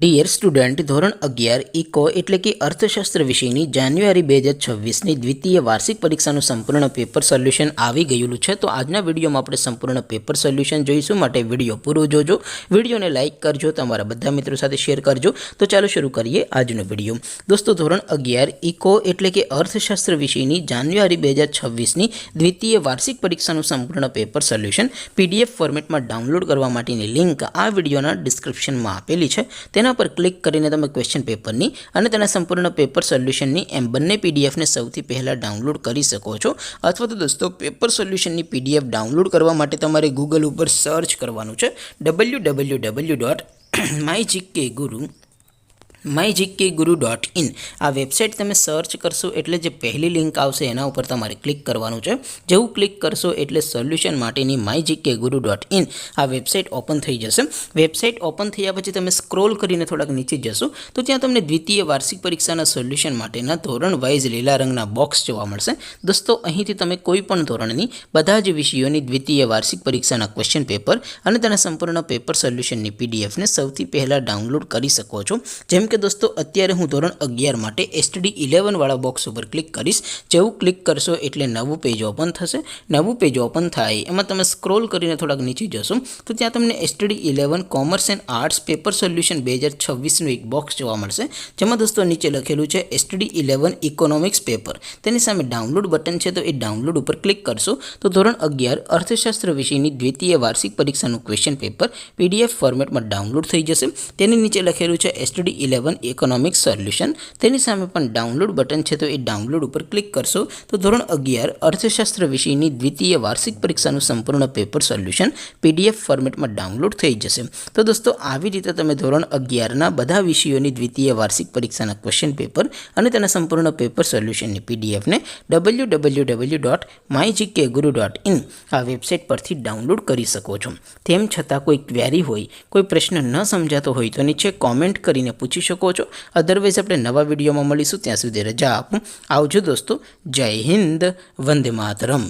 Dear student, ધોરણ 11 eco એટલે કે અર્થશાસ્ત્ર વિષયની જાન્યુઆરી 2026ની દ્વિતીય વાર્ષિક પરીક્ષાનું સંપૂર્ણ પેપર સોલ્યુશન આવી ગયેલું છે. તો આજના વિડીયોમાં આપણે સંપૂર્ણ પેપર સોલ્યુશન જોઈશું. માટે વિડીયો પૂરો જોજો, વિડીયોને લાઇક કરજો, તમારા બધા મિત્રો સાથે શેર કરજો. તો ચાલો શરૂ કરીએ આજનો વિડીયો. દોસ્તો, ધોરણ 11 ઇકો એટલે કે અર્થશાસ્ત્ર વિષયની જાન્યુઆરી 2026ની દ્વિતીય વાર્ષિક પરીક્ષાનું સંપૂર્ણ પેપર સોલ્યુશન PDF ફોર્મેટમાં ડાઉનલોડ કરવા માટેની લિંક આ વિડીયોના ડિસ્ક્રિપ્શનમાં આપેલી છે. તેના પર ક્લિક કરીને તમે ક્વેશ્ચન પેપરની અને તેના સંપૂર્ણ પેપર સોલ્યુશનની એમ બંને પીડીએફને સૌથી પહેલાં ડાઉનલોડ કરી શકો છો. અથવા તો દોસ્તો, પેપર સોલ્યુશનની PDF ડાઉનલોડ કરવા માટે તમારે ગૂગલ ઉપર સર્ચ કરવાનું છે www.mygkguru.in. આ વેબસાઇટ તમે સર્ચ કરશો એટલે જે પહેલી લિંક આવશે એના ઉપર તમારે ક્લિક કરવાનું છે. જેવું ક્લિક કરશો એટલે સોલ્યુશન માટેની mygkguru.in આ વેબસાઇટ ઓપન થઈ જશે. વેબસાઇટ ઓપન થયા પછી તમે સ્ક્રોલ કરીને થોડાક નીચે જશો તો ત્યાં તમને દ્વિતીય વાર્ષિક પરીક્ષાના સોલ્યુશન માટેના ધોરણ વાઇઝ લીલા રંગના બોક્સ જોવા મળશે. દોસ્તો, અહીંથી તમે કોઈ પણ ધોરણની બધા જ વિષયોની દ્વિતીય વાર્ષિક પરીક્ષાના ક્વેશ્ચન પેપર અને તેના સંપૂર્ણ પેપર સોલ્યુશનની પીડીએફને સૌથી પહેલાં ડાઉનલોડ કરી શકો છો. જેમ કે દોસ્તો, અત્યારે હું ધોરણ 11 માટે STD 11 વાળા બોક્સ ઉપર ક્લિક કરીશ. જેવું ક્લિક કરશો એટલે નવું પેજ ઓપન થશે. નવું પેજ ઓપન થાય એમાં તમે સ્ક્રોલ કરીને થોડાક નીચે જશો તો ત્યાં તમને STD 11 commerce and arts paper solution 2026નું એક બોક્સ જોવા મળશે. જેમાં દોસ્તો નીચે લખેલું છે STD 11 ઇકોનોમિક્સ પેપર. તેની સામે ડાઉનલોડ બટન છે, તો એ ડાઉનલોડ ઉપર ક્લિક કરશો તો ધોરણ 11 અર્થશાસ્ત્ર વિષયની દ્વિતીય વાર્ષિક પરીક્ષાનું ક્વેશ્ચન પેપર PDF ફોર્મેટમાં ડાઉનલોડ થઈ જશે. તેની નીચે લખેલું છે STD 11 ઇકોનોમિક્સ સોલ્યુશન. તેની સામે પણ ડાઉનલોડ બટન છે, તો એ ડાઉનલોડ ઉપર ક્લિક કરશો તો ધોરણ 11 અર્થશાસ્ત્ર વિષયની દ્વિતીય વાર્ષિક પરીક્ષાનું સંપૂર્ણ પેપર સોલ્યુશન PDF ફોર્મેટમાં ડાઉનલોડ થઈ જશે. તો દોસ્તો, આવી રીતે તમે ધોરણ 11ના બધા વિષયોની દ્વિતીય વાર્ષિક પરીક્ષાના ક્વેશ્ચન પેપર અને તેના સંપૂર્ણ પેપર સોલ્યુશનની પીડીએફને www.mygkguru.in આ વેબસાઇટ પરથી ડાઉનલોડ કરી શકો છો. તેમ છતાં કોઈ ક્વેરી હોય, કોઈ પ્રશ્ન ન સમજાતો હોય તો નીચે કોમેન્ટ કરીને પૂછી શકો છો. અધરવાઇઝ આપણે નવા વિડીયોમાં મળીશું. ત્યાં સુધી રજા આપું. આવજો દોસ્તો. જય હિન્દ. વંદે માતરમ.